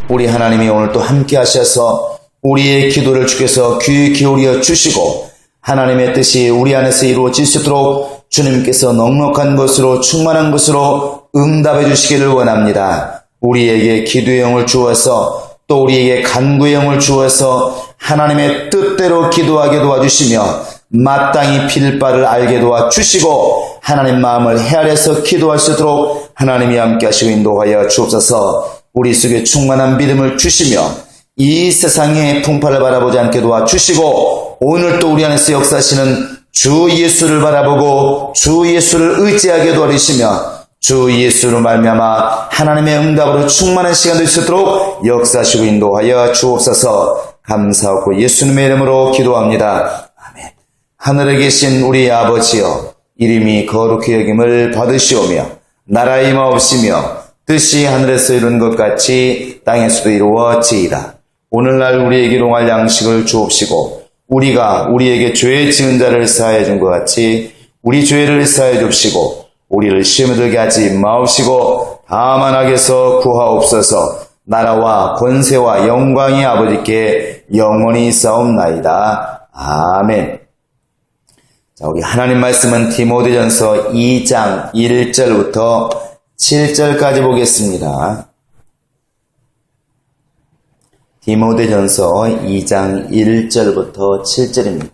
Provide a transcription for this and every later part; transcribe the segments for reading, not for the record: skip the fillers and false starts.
우리 하나님이 오늘 또 함께 하셔서 우리의 기도를 주께서 귀 기울여 주시고 하나님의 뜻이 우리 안에서 이루어질 수 있도록 주님께서 넉넉한 것으로 충만한 것으로 응답해 주시기를 원합니다. 우리에게 기도의 영을 주어서 또 우리에게 간구의 영을 주어서 하나님의 뜻대로 기도하게 도와주시며 마땅히 빌 바를 알게 도와주시고 하나님 마음을 헤아려서 기도할 수 있도록 하나님이 함께 하시고 인도하여 주옵소서. 우리 속에 충만한 믿음을 주시며 이 세상의 풍파를 바라보지 않게 도와주시고 오늘 또 우리 안에서 역사하시는 주 예수를 바라보고 주 예수를 의지하게 도와주시며 주 예수로 말미암아 하나님의 응답으로 충만한 시간 될 수 있도록 역사하시고 인도하여 주옵소서. 감사하고 예수님의 이름으로 기도합니다. 아멘. 하늘에 계신 우리 아버지여, 이름이 거룩히 여김을 받으시오며 나라의 임하옵시며 뜻이 하늘에서 이룬 것 같이 땅에서도 이루어지이다. 오늘날 우리에게 일용할 양식을 주옵시고 우리가 우리에게 죄 지은 자를 사하여 준 것 같이 우리 죄를 사하여 줍시고 우리를 시험에 들게 하지 마옵시고 다만 악에서 구하옵소서. 나라와 권세와 영광이 아버지께 영원히 싸움나이다. 아멘. 자, 우리 하나님 말씀은 디모데전서 2장 1절부터 7절까지 보겠습니다. 디모데전서 2장 1절부터 7절입니다.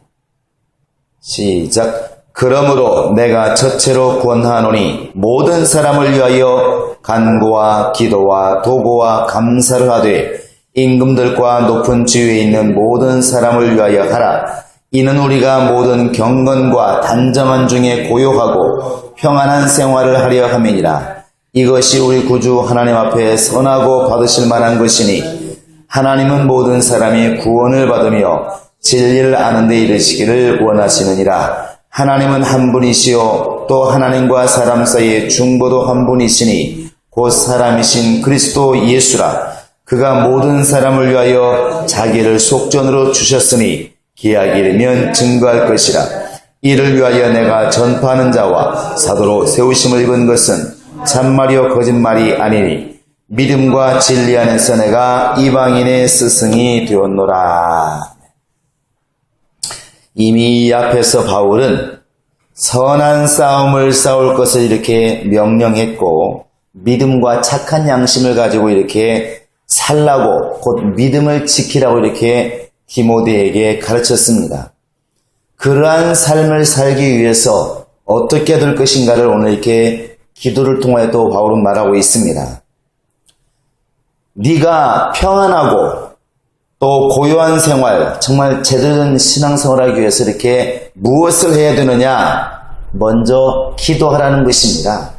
시작. 그러므로 내가 첫째로 권하노니 모든 사람을 위하여 간구와 기도와 도구와 감사를 하되 임금들과 높은 지위에 있는 모든 사람을 위하여 하라. 이는 우리가 모든 경건과 단정한 중에 고요하고 평안한 생활을 하려 함이니라. 이것이 우리 구주 하나님 앞에 선하고 받으실 만한 것이니 하나님은 모든 사람이 구원을 받으며 진리를 아는 데 이르시기를 원하시느니라. 하나님은 한 분이시요 또 하나님과 사람 사이의 중보도 한 분이시니 곧 사람이신 그리스도 예수라. 그가 모든 사람을 위하여 자기를 속전으로 주셨으니 기약이 이르면 증거할 것이라. 이를 위하여 내가 전파하는 자와 사도로 세우심을 입은 것은 참말이요 거짓말이 아니니 믿음과 진리 안에서 내가 이방인의 스승이 되었노라. 이미 이 앞에서 바울은 선한 싸움을 싸울 것을 이렇게 명령했고 믿음과 착한 양심을 가지고 이렇게 살라고 곧 믿음을 지키라고 이렇게 디모데에게 가르쳤습니다. 그러한 삶을 살기 위해서 어떻게 될 것인가를 오늘 이렇게 기도를 통하여 또 바울은 말하고 있습니다. 네가 평안하고 또 고요한 생활, 정말 제대로 된 신앙생활을 하기 위해서 이렇게 무엇을 해야 되느냐? 먼저 기도하라는 것입니다.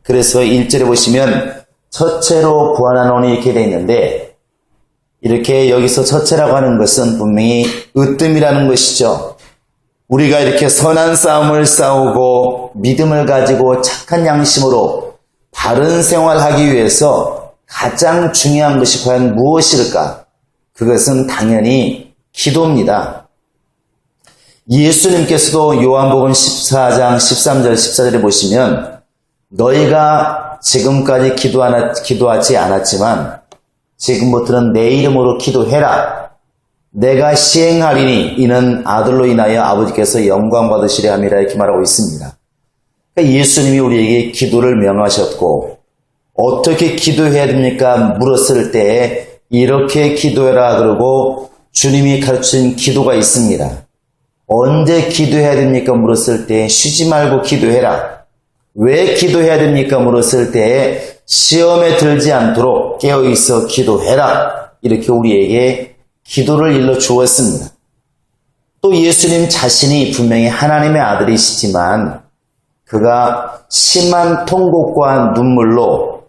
그래서 1절에 보시면 첫째로 구하노니 이렇게 되어 있는데 이렇게 여기서 첫째라고 하는 것은 분명히 으뜸이라는 것이죠. 우리가 이렇게 선한 싸움을 싸우고 믿음을 가지고 착한 양심으로 바른 생활하기 위해서 가장 중요한 것이 과연 무엇일까? 그것은 당연히 기도입니다. 예수님께서도 요한복음 14장 13절 14절에 보시면 너희가 지금까지 기도하지 않았지만 지금부터는 내 이름으로 기도해라. 내가 시행하리니 이는 아들로 인하여 아버지께서 영광 받으시려 함이라 이렇게 말하고 있습니다. 그러니까 예수님이 우리에게 기도를 명하셨고 어떻게 기도해야 됩니까? 물었을 때 이렇게 기도해라 그러고 주님이 가르친 기도가 있습니다. 언제 기도해야 됩니까? 물었을 때 쉬지 말고 기도해라. 왜 기도해야 됩니까? 물었을 때 시험에 들지 않도록 깨어있어 기도해라. 이렇게 우리에게 기도를 일러 주었습니다. 또 예수님 자신이 분명히 하나님의 아들이시지만 그가 심한 통곡과 눈물로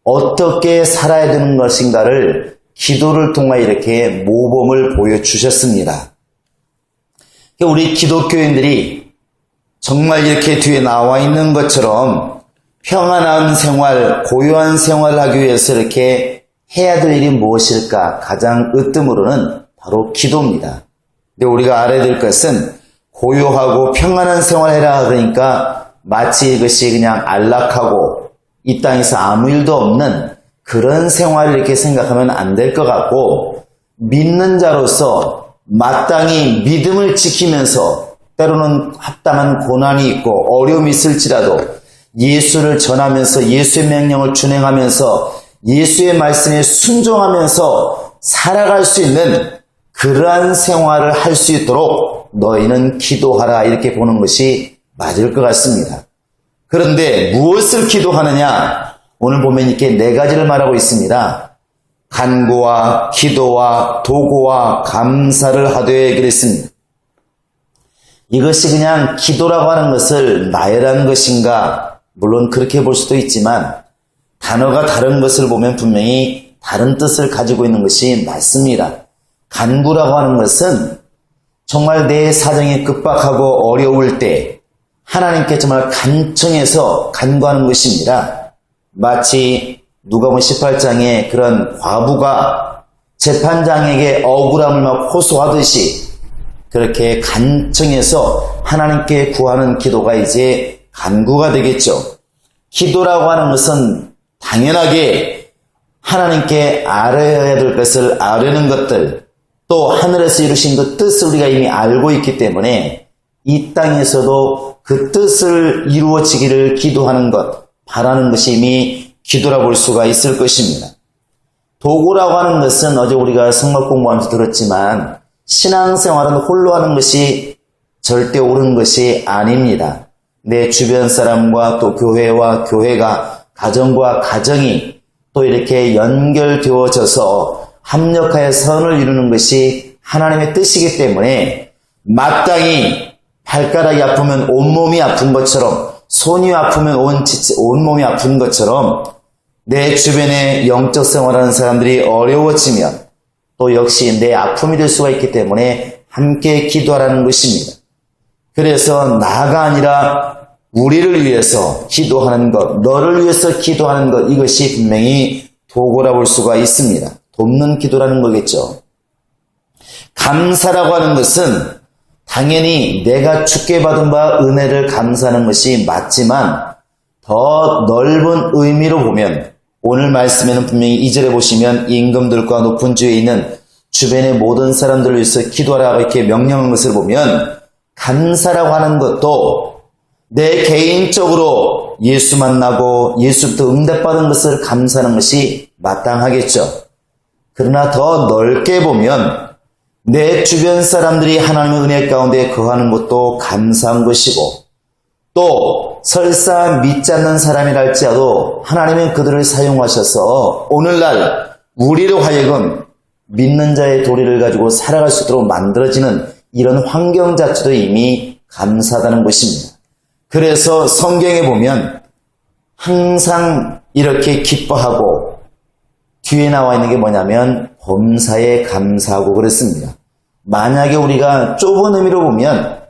어떻게 살아야 되는 것인가를 기도를 통해 이렇게 모범을 보여주셨습니다. 우리 기독교인들이 정말 이렇게 뒤에 나와 있는 것처럼 평안한 생활, 고요한 생활을 하기 위해서 이렇게 해야 될 일이 무엇일까? 가장 으뜸으로는 바로 기도입니다. 근데 우리가 알아야 될 것은 고요하고 평안한 생활해라 그러니까 마치 이것이 그냥 안락하고 이 땅에서 아무 일도 없는 그런 생활을 이렇게 생각하면 안 될 것 같고, 믿는 자로서 마땅히 믿음을 지키면서 때로는 합당한 고난이 있고 어려움이 있을지라도 예수를 전하면서 예수의 명령을 준행하면서 예수의 말씀에 순종하면서 살아갈 수 있는 그러한 생활을 할 수 있도록 너희는 기도하라, 이렇게 보는 것이 맞을 것 같습니다. 그런데 무엇을 기도하느냐? 오늘 보면 이렇게 네 가지를 말하고 있습니다. 간구와 기도와 도구와 감사를 하되 그랬습니다. 이것이 그냥 기도라고 하는 것을 나열한 것인가? 물론 그렇게 볼 수도 있지만 단어가 다른 것을 보면 분명히 다른 뜻을 가지고 있는 것이 맞습니다. 간구라고 하는 것은 정말 내 사정이 급박하고 어려울 때 하나님께 정말 간청해서 간구하는 것입니다. 마치 누가복음 18장에 그런 과부가 재판장에게 억울함을 막 호소하듯이 그렇게 간청해서 하나님께 구하는 기도가 이제 간구가 되겠죠. 기도라고 하는 것은 당연하게 하나님께 알아야 될 것을 아려는 것들, 또 하늘에서 이루신 그 뜻을 우리가 이미 알고 있기 때문에 이 땅에서도 그 뜻을 이루어지기를 기도하는 것, 바라는 것이 이미 기도라 볼 수가 있을 것입니다. 도구라고 하는 것은 어제 우리가 성막 공부하면서 들었지만 신앙생활은 홀로 하는 것이 절대 옳은 것이 아닙니다. 내 주변 사람과 또 교회와 교회가, 가정과 가정이 또 이렇게 연결되어져서 합력하여 선을 이루는 것이 하나님의 뜻이기 때문에 마땅히 발가락이 아프면 온몸이 아픈 것처럼, 손이 아프면 온몸이 아픈 것처럼 내 주변에 영적 생활하는 사람들이 어려워지면 또 역시 내 아픔이 될 수가 있기 때문에 함께 기도하라는 것입니다. 그래서 나가 아니라 우리를 위해서 기도하는 것, 너를 위해서 기도하는 것, 이것이 분명히 도구라 볼 수가 있습니다. 돕는 기도라는 거겠죠. 감사라고 하는 것은 당연히 내가 주께 받은 바 은혜를 감사하는 것이 맞지만 더 넓은 의미로 보면 오늘 말씀에는 분명히 2절에 보시면 임금들과 높은 주에 있는 주변의 모든 사람들을 위해서 기도하라 이렇게 명령한 것을 보면 감사라고 하는 것도 내 개인적으로 예수 만나고 예수부터 응답받은 것을 감사하는 것이 마땅하겠죠. 그러나 더 넓게 보면 내 주변 사람들이 하나님의 은혜 가운데 거하는 것도 감사한 것이고 또 설사 믿지 않는 사람이라 할지라도 하나님은 그들을 사용하셔서 오늘날 우리로 하여금 믿는 자의 도리를 가지고 살아갈 수 있도록 만들어지는 이런 환경 자체도 이미 감사하다는 것입니다. 그래서 성경에 보면 항상 이렇게 기뻐하고 뒤에 나와 있는 게 뭐냐면 범사에 감사하고 그랬습니다. 만약에 우리가 좁은 의미로 보면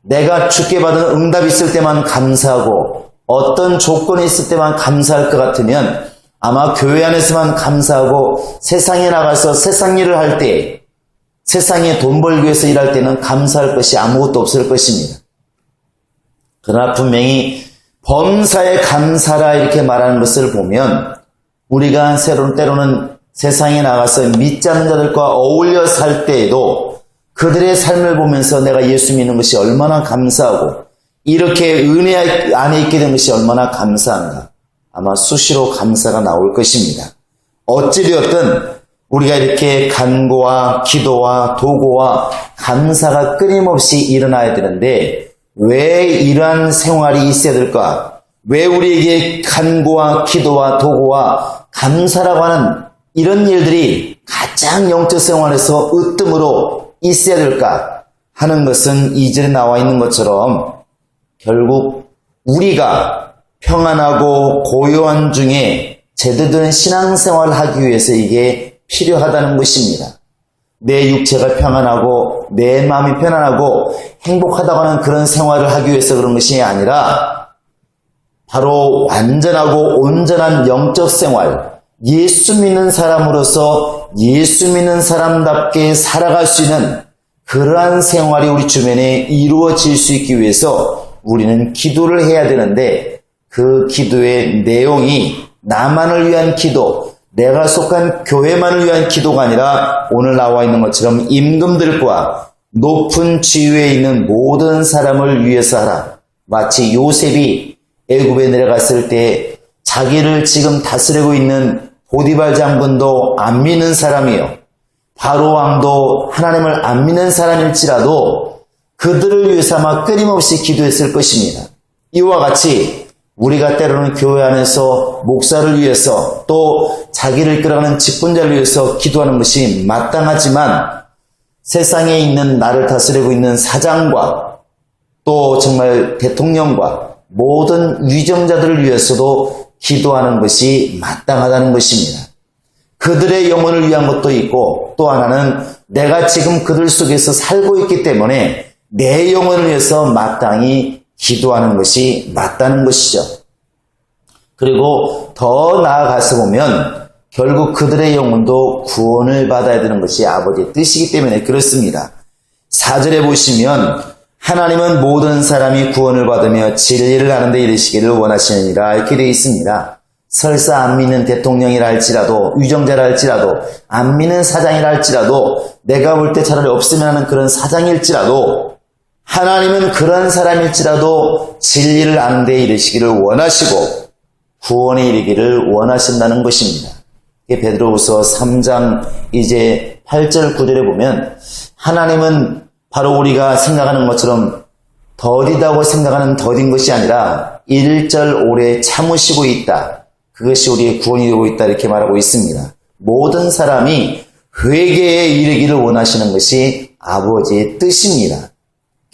내가 주께 받은 응답이 있을 때만 감사하고 어떤 조건이 있을 때만 감사할 것 같으면 아마 교회 안에서만 감사하고 세상에 나가서 세상 일을 할 때, 세상에 돈 벌기 위해서 일할 때는 감사할 것이 아무것도 없을 것입니다. 그러나 분명히 범사에 감사라 이렇게 말하는 것을 보면 우리가 때로는 세상에 나가서 믿지 않는 자들과 어울려 살 때에도 그들의 삶을 보면서 내가 예수 믿는 것이 얼마나 감사하고 이렇게 은혜 안에 있게 된 것이 얼마나 감사한가. 아마 수시로 감사가 나올 것입니다. 어찌되었든 우리가 이렇게 간구와 기도와 도구와 감사가 끊임없이 일어나야 되는데 왜 이러한 생활이 있어야 될까? 왜 우리에게 간구와 기도와 도구와 감사라고 하는 이런 일들이 가장 영적 생활에서 으뜸으로 있어야 될까 하는 것은 2절에 나와 있는 것처럼 결국 우리가 평안하고 고요한 중에 제대로 된 신앙생활을 하기 위해서 이게 필요하다는 것입니다. 내 육체가 평안하고 내 마음이 편안하고 행복하다고 하는 그런 생활을 하기 위해서 그런 것이 아니라 바로 완전하고 온전한 영적 생활, 예수 믿는 사람으로서 예수 믿는 사람답게 살아갈 수 있는 그러한 생활이 우리 주변에 이루어질 수 있기 위해서 우리는 기도를 해야 되는데 그 기도의 내용이 나만을 위한 기도, 내가 속한 교회만을 위한 기도가 아니라 오늘 나와 있는 것처럼 임금들과 높은 지위에 있는 모든 사람을 위해서 하라. 마치 요셉이 애굽에 내려갔을 때 자기를 지금 다스리고 있는 보디발 장군도 안 믿는 사람이요, 바로 왕도 하나님을 안 믿는 사람일지라도 그들을 위해서 아마 끊임없이 기도했을 것입니다. 이와 같이 우리가 때로는 교회 안에서 목사를 위해서 또 자기를 이끌어가는 직분자를 위해서 기도하는 것이 마땅하지만 세상에 있는 나를 다스리고 있는 사장과 또 정말 대통령과 모든 위정자들을 위해서도 기도하는 것이 마땅하다는 것입니다. 그들의 영혼을 위한 것도 있고 또 하나는 내가 지금 그들 속에서 살고 있기 때문에 내 영혼을 위해서 마땅히 기도하는 것이 맞다는 것이죠. 그리고 더 나아가서 보면 결국 그들의 영혼도 구원을 받아야 되는 것이 아버지의 뜻이기 때문에 그렇습니다. 4절에 보시면 하나님은 모든 사람이 구원을 받으며 진리를 하는 데 이르시기를 원하시느니라 이렇게 되어 있습니다. 설사 안 믿는 대통령이라 할지라도 위정자라 할지라도 안 믿는 사장이라 할지라도 내가 볼 때 차라리 없으면 하는 그런 사장일지라도 하나님은 그런 사람일지라도 진리를 아는 데 이르시기를 원하시고 구원에 이르기를 원하신다는 것입니다. 베드로후서 3장 이제 8절 9절에 보면 하나님은 바로 우리가 생각하는 것처럼 더디다고 생각하는 더딘 것이 아니라 1절 오래 참으시고 있다. 그것이 우리의 구원이 되고 있다 이렇게 말하고 있습니다. 모든 사람이 회개에 이르기를 원하시는 것이 아버지의 뜻입니다.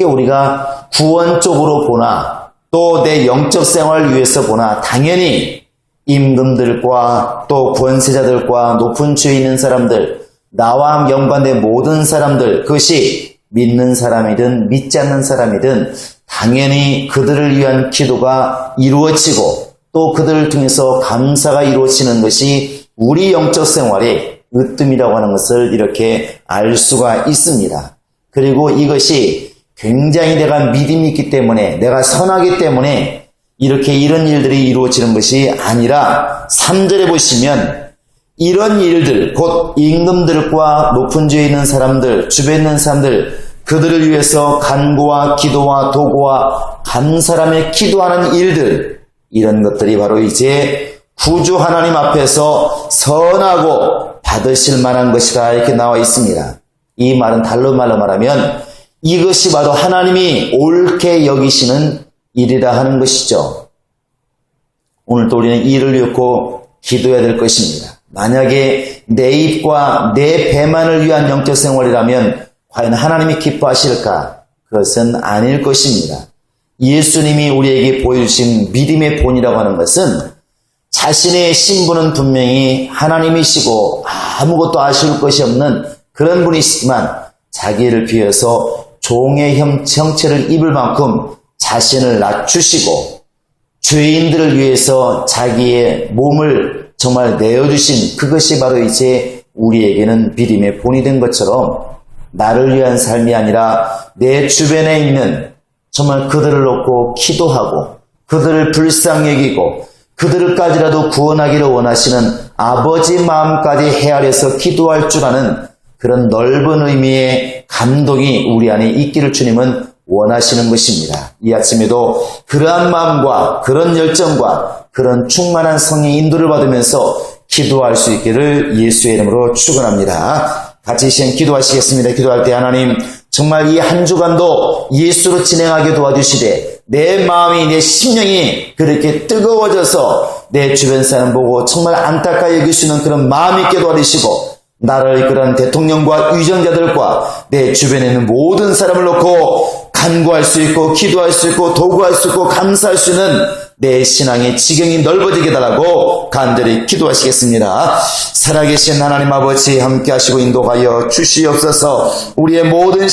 우리가 구원 쪽으로 보나 또 내 영적 생활을 위해서 보나 당연히 임금들과 또 권세자들과 높은 지위에 있는 사람들, 나와 연관된 모든 사람들, 그것이 믿는 사람이든 믿지 않는 사람이든 당연히 그들을 위한 기도가 이루어지고 또 그들을 통해서 감사가 이루어지는 것이 우리 영적 생활의 으뜸이라고 하는 것을 이렇게 알 수가 있습니다. 그리고 이것이 굉장히 내가 믿음이 있기 때문에 내가 선하기 때문에 이렇게 이런 일들이 이루어지는 것이 아니라 3절에 보시면 이런 일들, 곧 임금들과 높은 지위에 있는 사람들, 주변에 있는 사람들, 그들을 위해서 간구와 기도와 도구와 감사함에 기도하는 일들, 이런 것들이 바로 이제 구주 하나님 앞에서 선하고 받으실 만한 것이다 이렇게 나와 있습니다. 이 말은 다른 말로 말하면 이것이 바로 하나님이 옳게 여기시는 일이라 하는 것이죠. 오늘 또 우리는 이를 위하고 기도해야 될 것입니다. 만약에 내 입과 내 배만을 위한 영적 생활이라면 과연 하나님이 기뻐하실까? 그것은 아닐 것입니다. 예수님이 우리에게 보여주신 믿음의 본이라고 하는 것은 자신의 신분은 분명히 하나님이시고 아무것도 아쉬울 것이 없는 그런 분이시지만 자기를 비해서 종의 형체를 입을 만큼 자신을 낮추시고 죄인들을 위해서 자기의 몸을 정말 내어주신 그것이 바로 이제 우리에게는 믿음의 본이 된 것처럼 나를 위한 삶이 아니라 내 주변에 있는 정말 그들을 놓고 기도하고 그들을 불쌍히 여기고 그들까지라도 구원하기를 원하시는 아버지 마음까지 헤아려서 기도할 줄 아는 그런 넓은 의미의 감동이 우리 안에 있기를 주님은 원하시는 것입니다. 이 아침에도 그러한 마음과 그런 열정과 그런 충만한 성의 인도를 받으면서 기도할 수 있기를 예수의 이름으로 축원합니다. 같이 시간 기도하시겠습니다. 기도할 때 하나님 정말 이 한 주간도 예수로 진행하게 도와주시되 내 마음이 내 심령이 그렇게 뜨거워져서 내 주변 사람 보고 정말 안타까이 여기시는 그런 마음 있게 도와주시고 나를 이끌어가는 대통령과 위정자들과 내 주변에 있는 모든 사람을 놓고 간구할 수 있고 기도할 수 있고 도구할 수 있고 감사할 수 있는 내 신앙의 지경이 넓어지게 달라고 간절히 기도하시겠습니다. 살아계신 하나님 아버지 함께 하시고 인도하여 주시옵소서. 우리의 모든